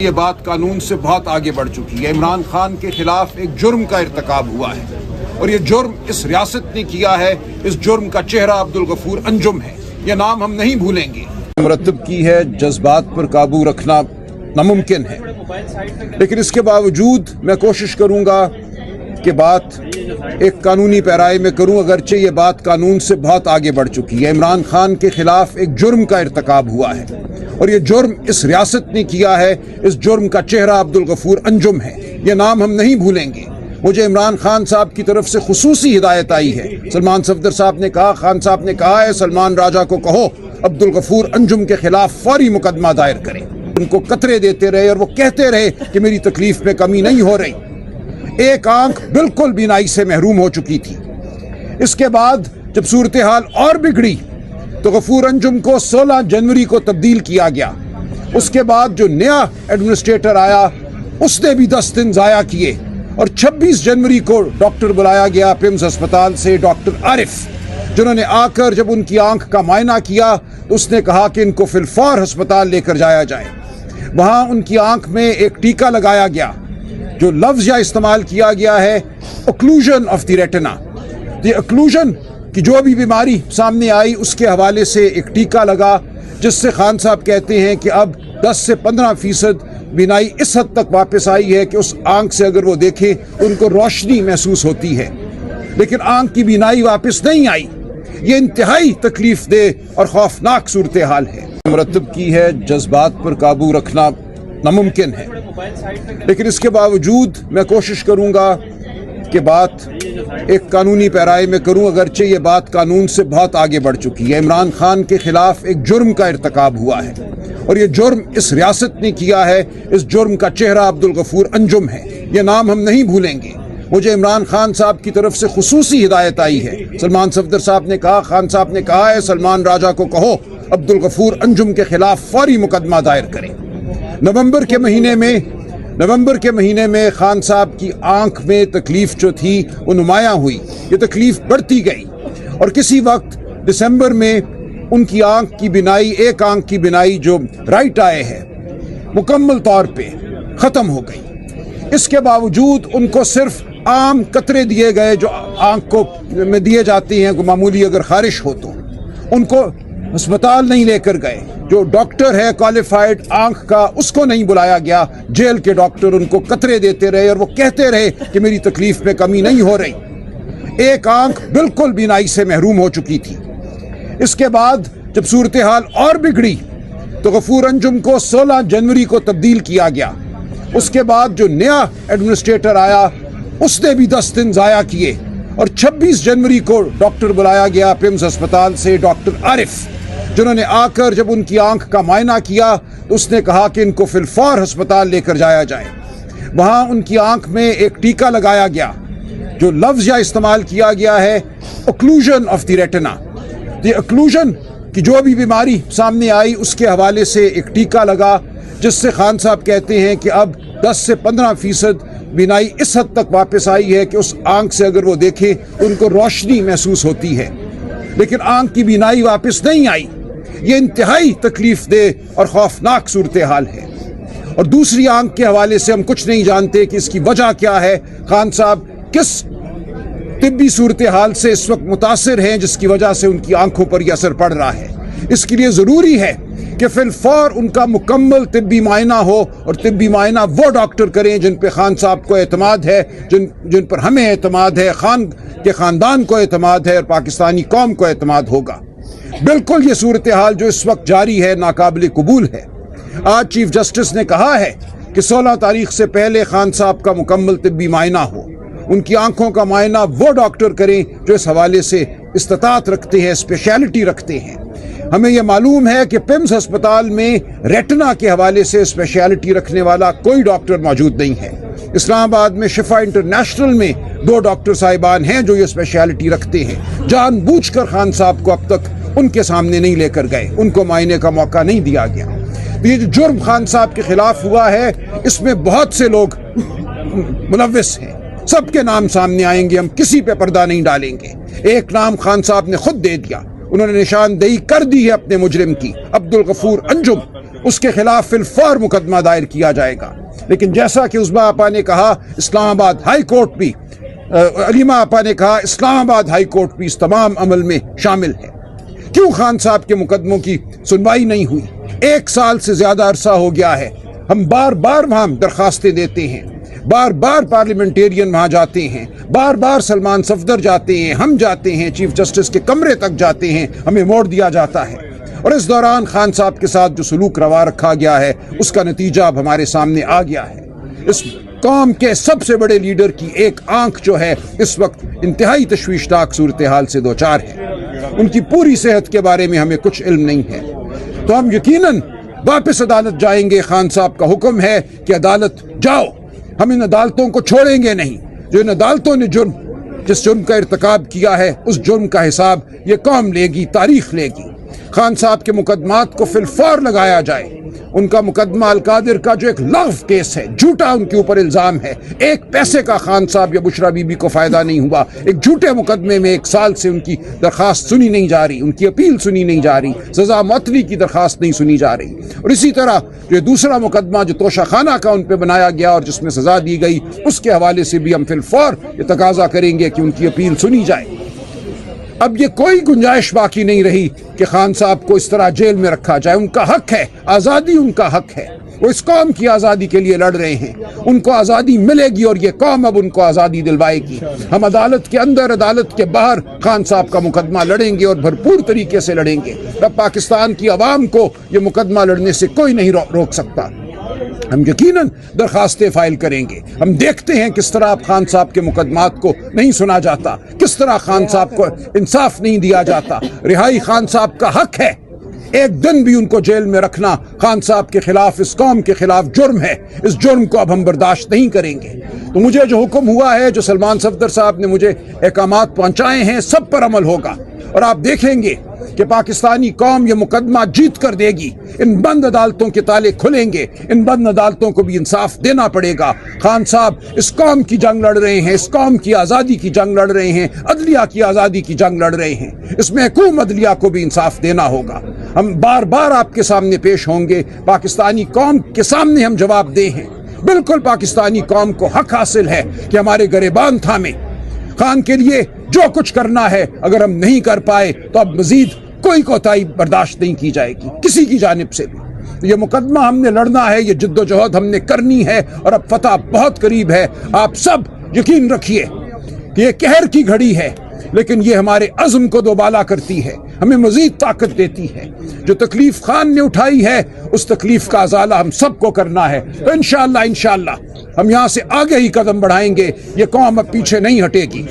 یہ بات قانون سے بہت آگے بڑھ چکی ہے۔ عمران خان کے خلاف ایک جرم کا ارتکاب ہوا ہے اور یہ جرم اس ریاست نے کیا ہے۔ اس جرم کا چہرہ عبدالغفور انجم ہے، یہ نام ہم نہیں بھولیں گے۔ مرتب کی ہے، جذبات پر قابو رکھنا ناممکن ہے، لیکن اس کے باوجود میں کوشش کروں گا کہ بات ایک قانونی پیرائی میں کروں، اگرچہ یہ بات قانون سے بہت آگے بڑھ چکی ہے۔ عمران خان کے خلاف ایک جرم کا ارتکاب ہوا ہے اور یہ جرم اس ریاست نے کیا ہے۔ اس جرم کا چہرہ عبدالغفور انجم ہے، یہ نام ہم نہیں بھولیں گے۔ مجھے عمران خان صاحب کی طرف سے خصوصی ہدایت آئی ہے۔ سلمان صفدر صاحب نے کہا، خان صاحب نے کہا ہے سلمان راجہ کو کہو عبدالغفور انجم کے خلاف فوری مقدمہ دائر کریں۔ ان کو قطرے دیتے رہے اور وہ کہتے رہے کہ میری تکلیف میں کمی نہیں ہو رہی۔ ایک آنکھ بالکل بینائی سے محروم ہو چکی تھی۔ اس کے بعد جب صورتحال اور بگڑی تو غفور انجم کو 16 جنوری کو تبدیل کیا گیا۔ اس کے بعد جو نیا ایڈمنسٹریٹر آیا اس نے بھی 10 دن ضائع کیے اور 26 جنوری کو ڈاکٹر بلایا گیا پیمز ہسپتال سے، ڈاکٹر عارف، جنہوں نے آ کر جب ان کی آنکھ کا معائنہ کیا تو اس نے کہا کہ ان کو فی الفور ہسپتال لے کر جایا جائے۔ وہاں ان کی آنکھ میں ایک ٹیکہ لگایا گیا، جو لفظ یا استعمال کیا گیا ہے اوکلوژن آف دی ریٹنا۔ یہ اوکلوژن کی جو بھی بیماری سامنے آئی اس کے حوالے سے ایک ٹیکہ لگا، جس سے خان صاحب کہتے ہیں کہ اب 10 سے 15% بینائی اس حد تک واپس آئی ہے کہ اس آنکھ سے اگر وہ دیکھیں تو ان کو روشنی محسوس ہوتی ہے، لیکن آنکھ کی بینائی واپس نہیں آئی۔ یہ انتہائی تکلیف دہ اور خوفناک صورتحال ہے۔ مرتب کی ہے، جذبات پر قابو رکھنا ناممکن ہے، لیکن اس کے باوجود میں کوشش کروں گا کہ بات ایک قانونی پیرائی میں کروں، اگرچہ یہ بات قانون سے بہت آگے بڑھ چکی ہے۔ عمران خان کے خلاف ایک جرم کا ارتکاب ہوا ہے اور یہ جرم اس ریاست نے کیا ہے۔ اس جرم کا چہرہ عبدالغفور انجم ہے، یہ نام ہم نہیں بھولیں گے۔ مجھے عمران خان صاحب کی طرف سے خصوصی ہدایت آئی ہے۔ سلمان صفدر صاحب نے کہا، خان صاحب نے کہا ہے سلمان راجہ کو کہو عبدالغفور انجم کے خلاف فوری مقدمہ دائر کریں۔ نومبر کے مہینے میں خان صاحب کی آنکھ میں تکلیف جو تھی وہ نمایاں ہوئی، یہ تکلیف بڑھتی گئی اور کسی وقت دسمبر میں ان کی آنکھ کی بینائی، ایک آنکھ کی بینائی جو رائٹ آئے ہے، مکمل طور پہ ختم ہو گئی۔ اس کے باوجود ان کو صرف عام قطرے دیے گئے جو آنکھ کو میں دیے جاتے ہیں، معمولی اگر خارش ہو تو ان کو ہسپتال نہیں لے کر گئے۔ جو ڈاکٹر ہے کوالیفائڈ آنکھ کا اس کو نہیں بلایا گیا، جیل کے ڈاکٹر ان کو قطرے دیتے رہے اور وہ کہتے رہے کہ میری تکلیف میں کمی نہیں ہو رہی۔ ایک آنکھ بالکل بینائی سے محروم ہو چکی تھی۔ اس کے بعد جب صورتحال اور بگڑی تو غفور انجم کو 16 جنوری کو تبدیل کیا گیا۔ اس کے بعد جو نیا ایڈمنسٹریٹر آیا اس نے بھی 10 دن ضائع کیے اور 26 جنوری کو ڈاکٹر بلایا گیا پیمز ہسپتال سے، ڈاکٹر عارف، جنہوں نے آ کر جب ان کی آنکھ کا معائنہ کیا تو اس نے کہا کہ ان کو فی الفور ہسپتال لے کر جایا جائے۔ وہاں ان کی آنکھ میں ایک ٹیکہ لگایا گیا، جو لفظ یا استعمال کیا گیا ہے اوکلوژن آف دی ریٹنا۔ یہ اوکلوژن کی جو بھی بیماری سامنے آئی اس کے حوالے سے ایک ٹیکہ لگا، جس سے خان صاحب کہتے ہیں کہ اب 10 سے 15% بینائی اس حد تک واپس آئی ہے کہ اس آنکھ سے اگر وہ دیکھیں تو ان کو روشنی محسوس ہوتی ہے، لیکن آنکھ کی بینائی واپس نہیں آئی۔ یہ انتہائی تکلیف دہ اور خوفناک صورتحال ہے۔ اور دوسری آنکھ کے حوالے سے ہم کچھ نہیں جانتے کہ اس کی وجہ کیا ہے۔ خان صاحب کس طبی صورتحال سے اس وقت متاثر ہیں جس کی وجہ سے ان کی آنکھوں پر یہ اثر پڑ رہا ہے۔ اس کے لیے ضروری ہے کہ فی الفور ان کا مکمل طبی معائنہ ہو، اور طبی معائنہ وہ ڈاکٹر کریں جن پہ خان صاحب کو اعتماد ہے، جن پر ہمیں اعتماد ہے، خان کے خاندان کو اعتماد ہے اور پاکستانی قوم کو اعتماد ہوگا۔ بالکل یہ صورتحال جو اس وقت جاری ہے ناقابل قبول ہے۔ آج چیف جسٹس نے کہا ہے کہ 16 تاریخ سے پہلے خان صاحب کا مکمل طبی معائنہ ہو، ان کی آنکھوں کا معائنہ وہ ڈاکٹر کریں جو اس حوالے سے استطاعت رکھتے ہیں، اسپیشلٹی رکھتے ہیں۔ ہمیں یہ معلوم ہے کہ پیمز ہسپتال میں ریٹنا کے حوالے سے اسپیشلٹی رکھنے والا کوئی ڈاکٹر موجود نہیں ہے۔ اسلام آباد میں شفا انٹرنیشنل میں 2 ڈاکٹر صاحبان ہیں جو یہ اسپیشلٹی رکھتے ہیں۔ جان بوجھ کر خان صاحب کو اب تک ان کے سامنے نہیں لے کر گئے، ان کو معائنے کا موقع نہیں دیا گیا۔ یہ جو جرم خان صاحب کے خلاف ہوا ہے اس میں بہت سے لوگ ملوث ہیں، سب کے نام سامنے آئیں گے، ہم کسی پہ پردہ نہیں ڈالیں گے۔ ایک نام خان صاحب نے خود دے دیا، انہوں نے نشاندہی کر دی ہے اپنے مجرم کی، عبدالغفور انجم۔ اس کے خلاف فی الفور مقدمہ دائر کیا جائے گا. لیکن جیسا کہ عظمیٰ آپا نے کہا اسلام آباد ہائی کورٹ بھی علیمہ آپا نے کہا اسلام آباد ہائی کورٹ بھی اس تمام عمل میں شامل ہے. کیوں خان صاحب کے مقدموں کی سنوائی نہیں ہوئی؟ 1 سال سے زیادہ عرصہ ہو گیا ہے. ہم بار بار وہاں درخواستیں دیتے ہیں, بار بار پارلیمنٹیرین وہاں جاتے ہیں, بار بار سلمان صفدر جاتے ہیں, ہم جاتے ہیں, چیف جسٹس کے کمرے تک جاتے ہیں, ہمیں موڑ دیا جاتا ہے. اور اس دوران خان صاحب کے ساتھ جو سلوک روا رکھا گیا ہے اس کا نتیجہ اب ہمارے سامنے آ گیا ہے. اس قوم کے سب سے بڑے لیڈر کی ایک آنکھ جو ہے اس وقت انتہائی تشویشناک صورتحال سے دوچار ہے. ان کی پوری صحت کے بارے میں ہمیں کچھ علم نہیں ہے. تو ہم یقیناً واپس عدالت جائیں گے. خان صاحب کا حکم ہے کہ عدالت جاؤ. ہم ان عدالتوں کو چھوڑیں گے نہیں. جو ان عدالتوں نے جس جرم کا ارتکاب کیا ہے اس جرم کا حساب یہ قوم لے گی, تاریخ لے گی. خان صاحب کے مقدمات کو فی الفور لگایا جائے. ان کا مقدمہ القادر کا جو ایک لغو کیس ہے, جھوٹا ان کے اوپر الزام ہے, 1 پیسے کا خان صاحب یا بشرا بی بی کو فائدہ نہیں ہوا. ایک جھوٹے مقدمے میں 1 سال سے ان کی درخواست سنی نہیں جا رہی, ان کی اپیل سنی نہیں جا رہی, سزا معطلی کی درخواست نہیں سنی جا رہی. اور اسی طرح جو دوسرا مقدمہ جو توشہ خانہ کا ان پہ بنایا گیا اور جس میں سزا دی گئی, اس کے حوالے سے بھی ہم فی الفور یہ تقاضا کریں گے کہ ان کی اپیل سنی جائے. اب یہ کوئی گنجائش باقی نہیں رہی کہ خان صاحب کو اس طرح جیل میں رکھا جائے. ان کا حق ہے, آزادی ان کا حق ہے. وہ اس قوم کی آزادی کے لیے لڑ رہے ہیں. ان کو آزادی ملے گی اور یہ قوم اب ان کو آزادی دلوائے گی. ہم عدالت کے اندر, عدالت کے باہر خان صاحب کا مقدمہ لڑیں گے اور بھرپور طریقے سے لڑیں گے. اب پاکستان کی عوام کو یہ مقدمہ لڑنے سے کوئی نہیں روک سکتا. ہم یقیناً درخواستیں فائل کریں گے. ہم دیکھتے ہیں کس طرح خان صاحب کے مقدمات کو نہیں سنا جاتا, کس طرح خان صاحب کو انصاف نہیں دیا جاتا. رہائی خان صاحب کا حق ہے. ایک دن بھی ان کو جیل میں رکھنا خان صاحب کے خلاف, اس قوم کے خلاف جرم ہے. اس جرم کو اب ہم برداشت نہیں کریں گے. تو مجھے جو حکم ہوا ہے, جو سلمان صفدر صاحب نے مجھے احکامات پہنچائے ہیں, سب پر عمل ہوگا. اور آپ دیکھیں گے کہ پاکستانی قوم یہ مقدمہ جیت کر دے گی. ان بند عدالتوں کے تالے کھلیں گے. ان بند عدالتوں کو بھی انصاف دینا پڑے گا. خان صاحب اس قوم کی جنگ لڑ رہے ہیں, اس قوم کی آزادی کی جنگ لڑ رہے ہیں, عدلیہ کی آزادی کی جنگ لڑ رہے ہیں. اس محکوم عدلیہ کو بھی انصاف دینا ہوگا. ہم بار بار آپ کے سامنے پیش ہوں گے, پاکستانی قوم کے سامنے ہم جواب دہ ہیں. بالکل پاکستانی قوم کو حق حاصل ہے کہ ہمارے گریبان تھامے. خان کے لیے جو کچھ کرنا ہے اگر ہم نہیں کر پائے تو اب مزید کوئی کوتاہی برداشت نہیں کی جائے گی کسی کی جانب سے بھی. یہ مقدمہ ہم نے لڑنا ہے, یہ جد و جہد ہم نے کرنی ہے اور اب فتح بہت قریب ہے. آپ سب یقین رکھیے کہ یہ قہر کی گھڑی ہے لیکن یہ ہمارے عزم کو دوبالا کرتی ہے, ہمیں مزید طاقت دیتی ہے. جو تکلیف خان نے اٹھائی ہے اس تکلیف کا ازالہ ہم سب کو کرنا ہے. تو انشاءاللہ ہم یہاں سے آگے ہی قدم بڑھائیں گے. یہ قوم اب پیچھے نہیں ہٹے گی.